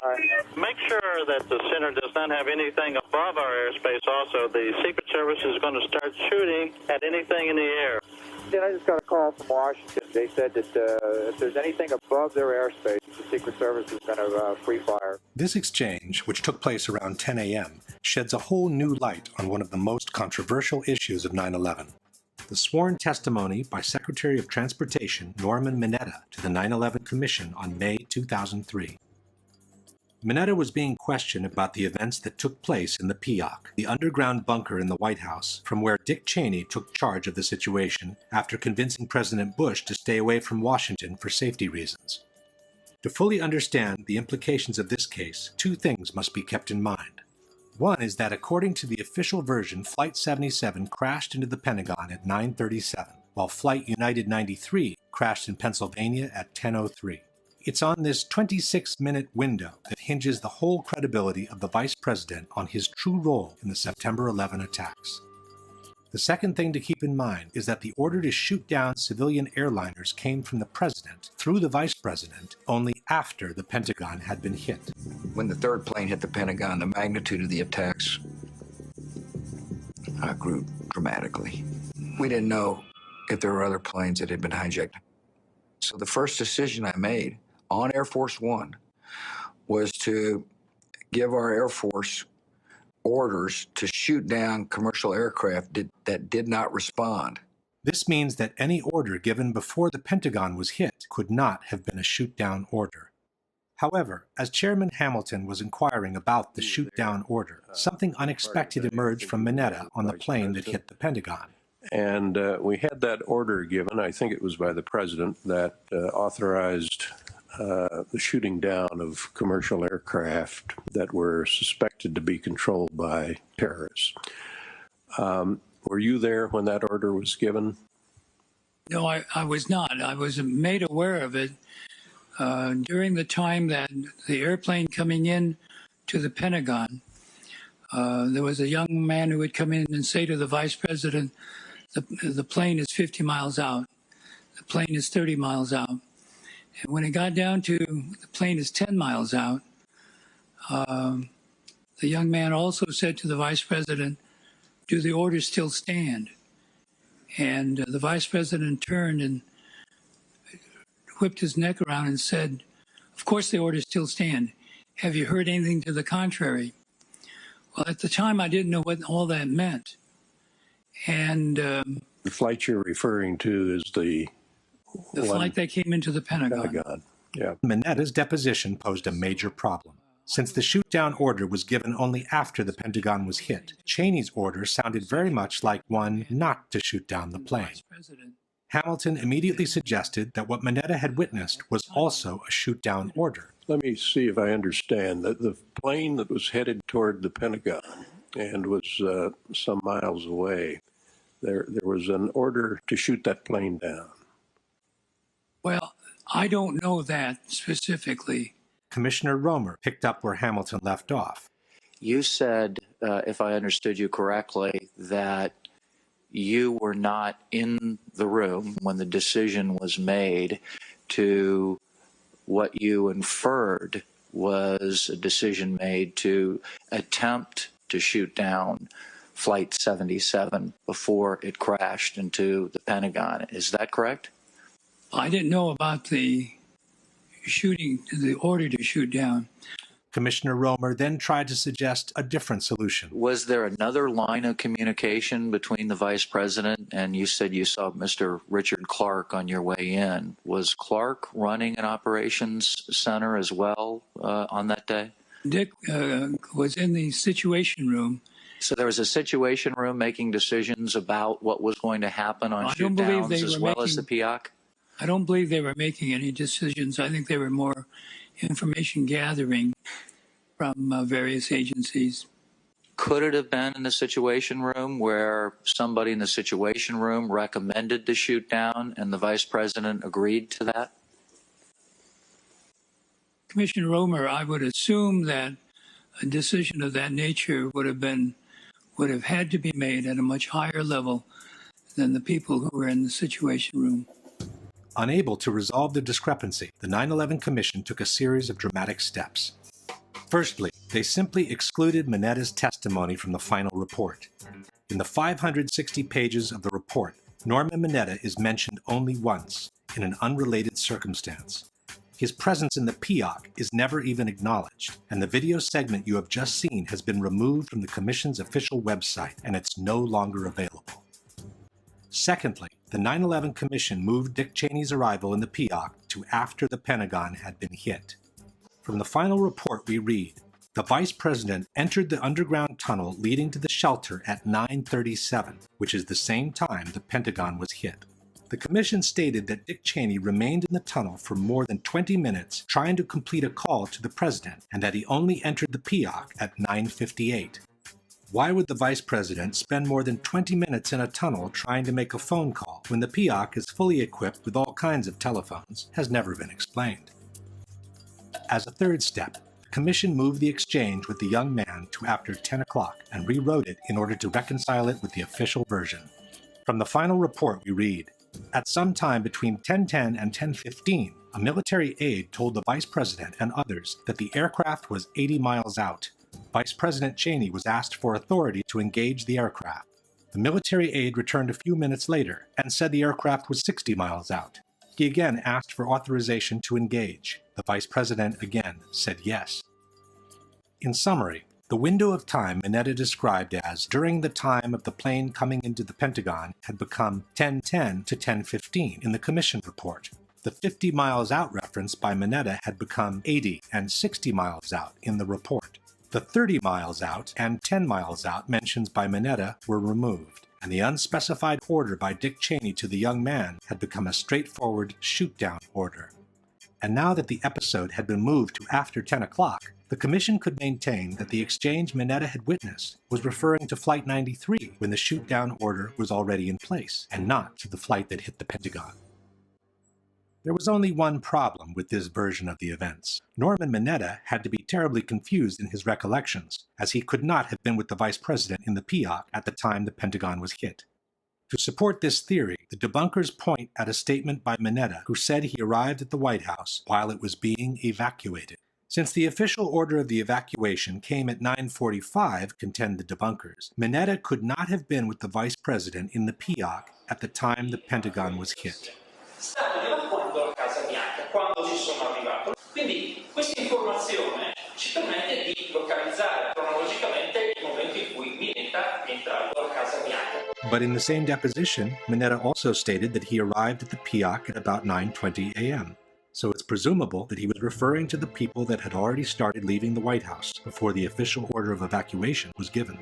Make sure that the center does not have anything above our airspace also. The Secret Service is going to start shooting at anything in the air. Then I just got a call from Washington. They said that if there's anything above their airspace, the Secret Service is going to free fire. This exchange, which took place around 10 a.m., sheds a whole new light on one of the most controversial issues of 9/11. The sworn testimony by Secretary of Transportation Norman Mineta to the 9/11 Commission on May 2003. Mineta was being questioned about the events that took place in the PIAC, the underground bunker in the White House, from where Dick Cheney took charge of the situation after convincing President Bush to stay away from Washington for safety reasons. To fully understand the implications of this case, two things must be kept in mind. One is that according to the official version, Flight 77 crashed into the Pentagon at 9:37, while Flight United 93 crashed in Pennsylvania at 10:03. It's on this 26-minute window that hinges the whole credibility of the Vice President on his true role in the September 11 attacks. The second thing to keep in mind is that the order to shoot down civilian airliners came from the President through the Vice President only after the Pentagon had been hit. When the third plane hit the Pentagon, the magnitude of the attacks grew dramatically. We didn't know if there were other planes that had been hijacked. So the first decision I made on Air Force One was to give our Air Force orders to shoot down commercial aircraft that did not respond. This means that any order given before the Pentagon was hit could not have been a shoot-down order. However, as Chairman Hamilton was inquiring about the shoot-down order, something unexpected emerged from Mineta on the plane that hit the Pentagon. And we had that order given, I think it was by the President, that authorized the shooting down of commercial aircraft that were suspected to be controlled by terrorists. Were you there when that order was given? No, I was not. I was made aware of it during the time that the airplane coming in to the Pentagon. There was a young man who would come in and say to the Vice President, the plane is 50 miles out. The plane is 30 miles out. And when it got down to the plane is 10 miles out, the young man also said to the Vice President, do the orders still stand? And the Vice President turned and whipped his neck around and said, of course the orders still stand. Have you heard anything to the contrary? Well, at the time, I didn't know what all that meant. And the flight you're referring to is the flight that came into the Pentagon. Yeah. Mineta's deposition posed a major problem. Since the shoot-down order was given only after the Pentagon was hit, Cheney's order sounded very much like one not to shoot down the plane. Hamilton immediately suggested that what Mineta had witnessed was also a shoot-down order. Let me see if I understand. The plane that was headed toward the Pentagon and was some miles away, there was an order to shoot that plane down. Well, I don't know that specifically. Commissioner Romer picked up where Hamilton left off. You said, if I understood you correctly, that you were not in the room when the decision was made to what you inferred was a decision made to attempt to shoot down Flight 77 before it crashed into the Pentagon. Is that correct? I didn't know about the shooting, the order to shoot down. Commissioner Romer then tried to suggest a different solution. Was there another line of communication between the Vice President and you said you saw Mr. Richard Clark on your way in? Was Clark running an operations center as well on that day? Dick was in the Situation Room. So there was a Situation Room making decisions about what was going to happen on shoot downs as well as the PIAC? I don't believe they were making any decisions. I think they were more information gathering from various agencies. Could it have been in the Situation Room where somebody in the Situation Room recommended the shoot down and the Vice President agreed to that? Commissioner Romer, I would assume that a decision of that nature would have had to be made at a much higher level than the people who were in the Situation Room. Unable to resolve the discrepancy, the 9/11 Commission took a series of dramatic steps. Firstly, they simply excluded Minetta's testimony from the final report. In the 560 pages of the report, Norman Mineta is mentioned only once, in an unrelated circumstance. His presence in the PIOC is never even acknowledged, and the video segment you have just seen has been removed from the Commission's official website, and it's no longer available. Secondly, the 9/11 Commission moved Dick Cheney's arrival in the PIOC to after the Pentagon had been hit. From the final report we read, the Vice President entered the underground tunnel leading to the shelter at 9:37, which is the same time the Pentagon was hit. The Commission stated that Dick Cheney remained in the tunnel for more than 20 minutes trying to complete a call to the President, and that he only entered the PIOC at 9:58. Why would the Vice President spend more than 20 minutes in a tunnel trying to make a phone call when the PIOC is fully equipped with all kinds of telephones has never been explained. As a third step, the Commission moved the exchange with the young man to after 10 o'clock and rewrote it in order to reconcile it with the official version. From the final report we read, at some time between 10:10 and 10:15, a military aide told the Vice President and others that the aircraft was 80 miles out. Vice President Cheney was asked for authority to engage the aircraft. The military aide returned a few minutes later and said the aircraft was 60 miles out. He again asked for authorization to engage. The Vice President again said yes. In summary, the window of time Mineta described as during the time of the plane coming into the Pentagon had become 10:10 to 10:15 in the Commission report. The 50 miles out reference by Mineta had become 80 and 60 miles out in the report. The 30 miles out and 10 miles out mentions by Mineta were removed, and the unspecified order by Dick Cheney to the young man had become a straightforward shoot-down order. And now that the episode had been moved to after 10 o'clock, the Commission could maintain that the exchange Mineta had witnessed was referring to Flight 93 when the shoot-down order was already in place, and not to the flight that hit the Pentagon. There was only one problem with this version of the events. Norman Mineta had to be terribly confused in his recollections, as he could not have been with the Vice President in the PIOC at the time the Pentagon was hit. To support this theory, the debunkers point at a statement by Mineta, who said he arrived at the White House while it was being evacuated. Since the official order of the evacuation came at 9:45, contend the debunkers, Mineta could not have been with the Vice President in the PIOC at the time the Pentagon was hit. Quando ci sono arrivato. Quindi questa informazione ci permette di localizzare cronologicamente il momento in cui Mineta è entrato a Casa Bianca. But in the same deposition, Mineta also stated that he arrived at the PIOC at about 9:20 a.m. So it's presumable that he was referring to the people that had already started leaving the White House before the official order of evacuation was given.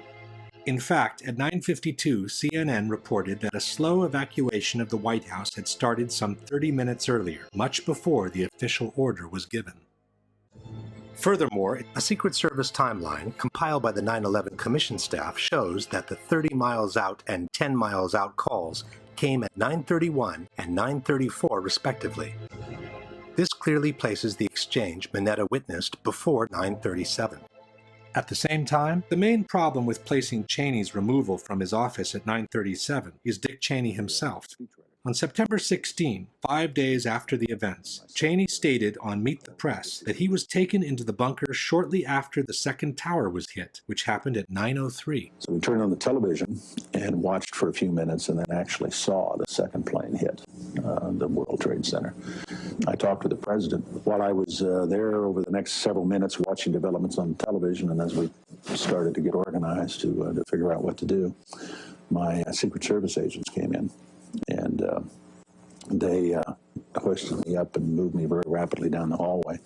In fact, at 9:52, CNN reported that a slow evacuation of the White House had started some 30 minutes earlier, much before the official order was given. Furthermore, a Secret Service timeline compiled by the 9/11 Commission staff shows that the 30 miles out and 10 miles out calls came at 9:31 and 9:34 respectively. This clearly places the exchange Mineta witnessed before 9:37. At the same time, the main problem with placing Cheney's removal from his office at 9:37 is Dick Cheney himself. On September 16, 5 days after the events, Cheney stated on Meet the Press that he was taken into the bunker shortly after the second tower was hit, which happened at 9:03. So we turned on the television and watched for a few minutes and then actually saw the second plane hit the World Trade Center. I talked to the president while I was there over the next several minutes watching developments on television, and as we started to get organized to figure out what to do, my Secret Service agents came in, and they hoisted me up and moved me very rapidly down the hallway,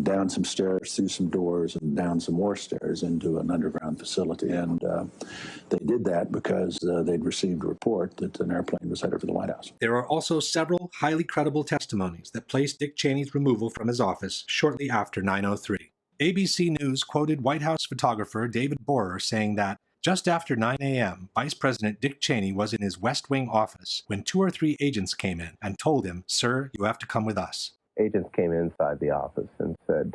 down some stairs, through some doors, and down some more stairs into an underground facility. And they did that because they'd received a report that an airplane was headed for the White House. There are also several highly credible testimonies that placed Dick Cheney's removal from his office shortly after 9:03. ABC News quoted White House photographer David Borer saying that just after 9 a.m., Vice President Dick Cheney was in his West Wing office when 2 or 3 agents came in and told him, "Sir, you have to come with us." Agents came inside the office and said,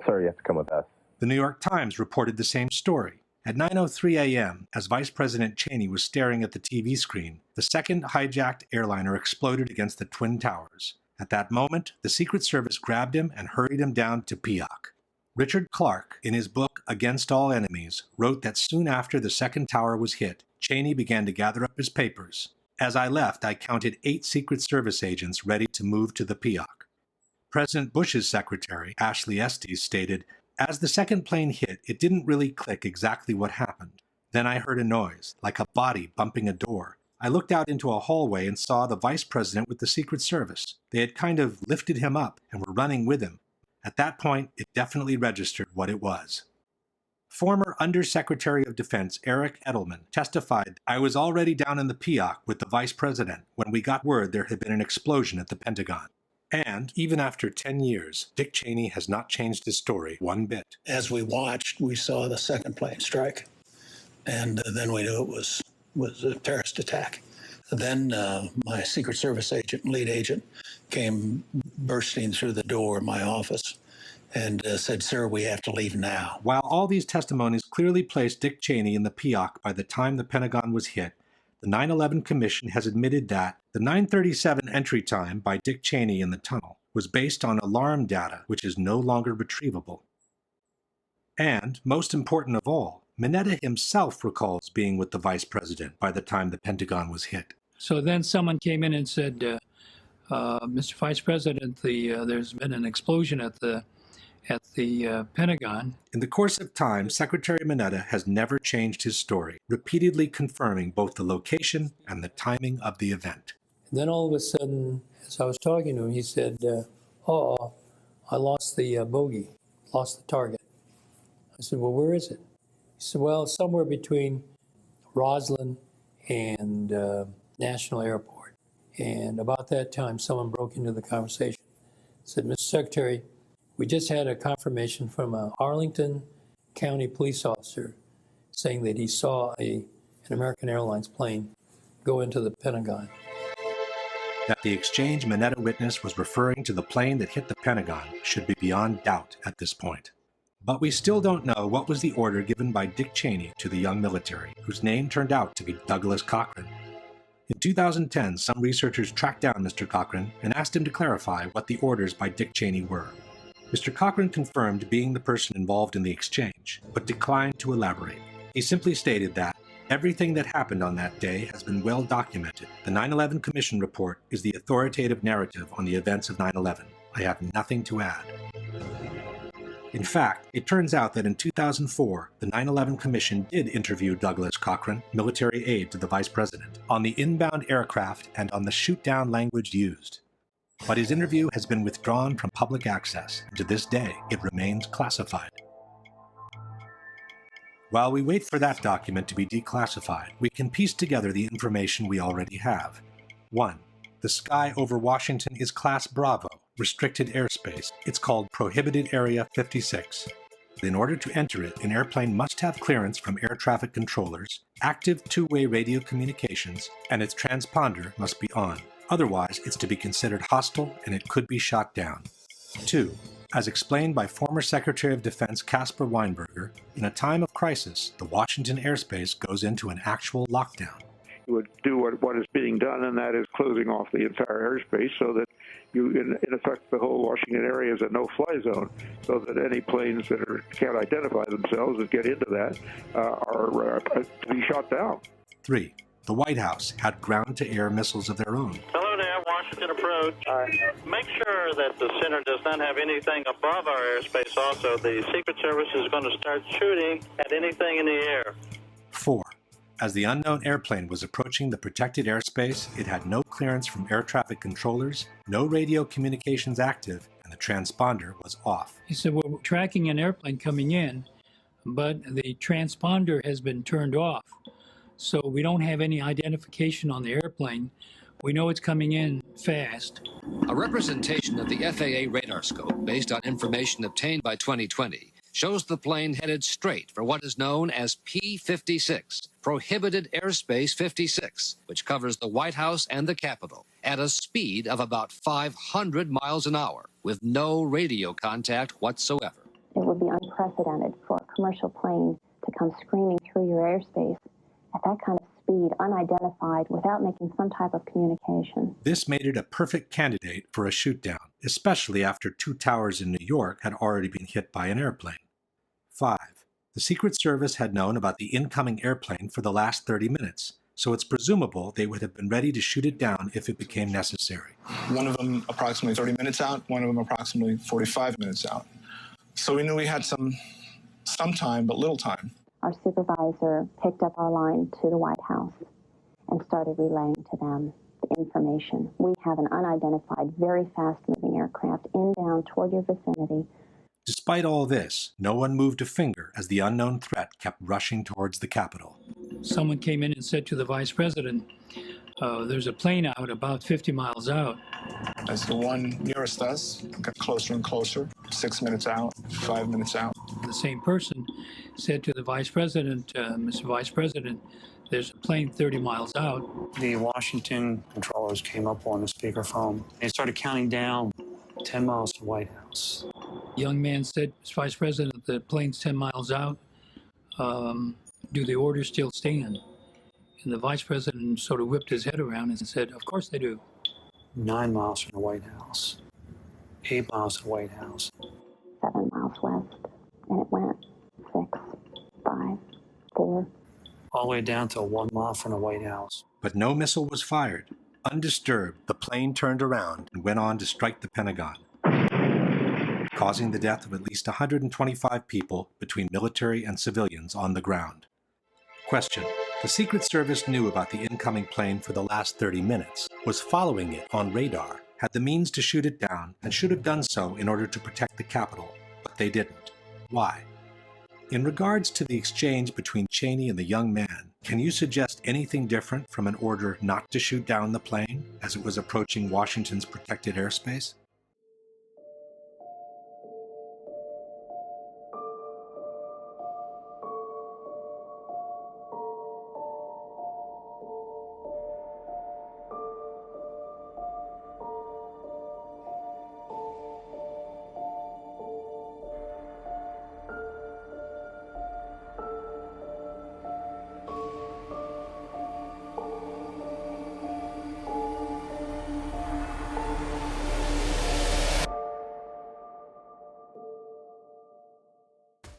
"Sir, you have to come with us." The New York Times reported the same story. At 9:03 a.m., as Vice President Cheney was staring at the TV screen, the second hijacked airliner exploded against the Twin Towers. At that moment, the Secret Service grabbed him and hurried him down to Peoc. Richard Clarke, in his book Against All Enemies, wrote that soon after the second tower was hit, Cheney began to gather up his papers. As I left, I counted 8 Secret Service agents ready to move to the Peoc. President Bush's secretary, Ashley Estes, stated, "As the second plane hit, it didn't really click exactly what happened. Then I heard a noise, like a body bumping a door. I looked out into a hallway and saw the vice president with the Secret Service. They had kind of lifted him up and were running with him. At that point, it definitely registered what it was." Former Undersecretary of Defense Eric Edelman testified, "I was already down in the Peoc with the vice president when we got word there had been an explosion at the Pentagon." And even after 10 years, Dick Cheney has not changed his story one bit. As we watched, we saw the second plane strike, and then we knew it was a terrorist attack. Then my Secret Service agent, lead agent, came bursting through the door of my office and said, "Sir, we have to leave now." While all these testimonies clearly placed Dick Cheney in the Peoc by the time the Pentagon was hit, the 9/11 Commission has admitted that the 9:37 entry time by Dick Cheney in the tunnel was based on alarm data, which is no longer retrievable. And, most important of all, Mineta himself recalls being with the vice president by the time the Pentagon was hit. So then someone came in and said, Mr. Vice President, there's been an explosion at the Pentagon. In the course of time, Secretary Mineta has never changed his story, repeatedly confirming both the location and the timing of the event. And then all of a sudden, as I was talking to him, he said, I lost the bogey, lost the target. I said, well, where is it? He said, well, somewhere between Roslyn and National Airport. And about that time, someone broke into the conversation. Said, Mr. Secretary, we just had a confirmation from a Arlington County police officer saying that he saw an American Airlines plane go into the Pentagon. That the exchange Mineta witnessed was referring to the plane that hit the Pentagon should be beyond doubt at this point. But we still don't know what was the order given by Dick Cheney to the young military, whose name turned out to be Douglas Cochran. In 2010, some researchers tracked down Mr. Cochran and asked him to clarify what the orders by Dick Cheney were. Mr. Cochran confirmed being the person involved in the exchange, but declined to elaborate. He simply stated that everything that happened on that day has been well documented. The 9/11 Commission report is the authoritative narrative on the events of 9/11. I have nothing to add. In fact, it turns out that in 2004, the 9/11 Commission did interview Douglas Cochran, military aide to the Vice President, on the inbound aircraft and on the shoot-down language used. But his interview has been withdrawn from public access, and to this day, it remains classified. While we wait for that document to be declassified, we can piece together the information we already have. 1. The sky over Washington is Class Bravo, restricted airspace. It's called Prohibited Area 56. In order to enter it, an airplane must have clearance from air traffic controllers, active two-way radio communications, and its transponder must be on. Otherwise, it's to be considered hostile and it could be shot down. 2. As explained by former Secretary of Defense Caspar Weinberger, in a time of crisis, the Washington airspace goes into an actual lockdown. You would do what is being done, and that is closing off the entire airspace so that you, in effect, the whole Washington area is a no-fly zone, so that any planes that can't identify themselves and get into that are to be shot down. 3. The White House had ground-to-air missiles of their own. Hello there, Washington approach. Make sure that the center does not have anything above our airspace also. The Secret Service is going to start shooting at anything in the air. 4. As the unknown airplane was approaching the protected airspace, it had no clearance from air traffic controllers, no radio communications active, and the transponder was off. He said, we're tracking an airplane coming in, but the transponder has been turned off. So we don't have any identification on the airplane. We know it's coming in fast. A representation of the FAA radar scope based on information obtained by 2020 shows the plane headed straight for what is known as P-56, Prohibited Airspace 56, which covers the White House and the Capitol, at a speed of about 500 miles an hour, with no radio contact whatsoever. It would be unprecedented for a commercial plane to come screaming through your airspace at that kind of speed, unidentified, without making some type of communication. This made it a perfect candidate for a shootdown, especially after 2 towers in New York had already been hit by an airplane. 5. The Secret Service had known about the incoming airplane for the last 30 minutes, so it's presumable they would have been ready to shoot it down if it became necessary. One of them approximately 30 minutes out, one of them approximately 45 minutes out. So we knew we had some time, but little time. Our supervisor picked up our line to the White House and started relaying to them the information. We have an unidentified, very fast-moving aircraft inbound toward your vicinity. Despite all this, no one moved a finger as the unknown threat kept rushing towards the Capitol. Someone came in and said to the vice president, there's a plane out about 50 miles out. As the one nearest us got closer and closer, 6 minutes out, 5 minutes out. The same person said to the vice president, Mr. Vice President, there's a plane 30 miles out. The Washington controllers came up on the speakerphone. They started counting down 10 miles to the White House. Young man said, Mr. Vice President, the plane's 10 miles out. Do the orders still stand? And the vice president sort of whipped his head around and said, of course they do. 9 miles from the White House. 8 miles to the White House. 7 miles west. And it went 6, 5, 4. All the way down to 1 mile from the White House. But no missile was fired. Undisturbed, the plane turned around and went on to strike the Pentagon, causing the death of at least 125 people between military and civilians on the ground. Question. The Secret Service knew about the incoming plane for the last 30 minutes, was following it on radar, had the means to shoot it down, and should have done so in order to protect the Capitol, but they didn't. Why? In regards to the exchange between Cheney and the young man, can you suggest anything different from an order not to shoot down the plane as it was approaching Washington's protected airspace?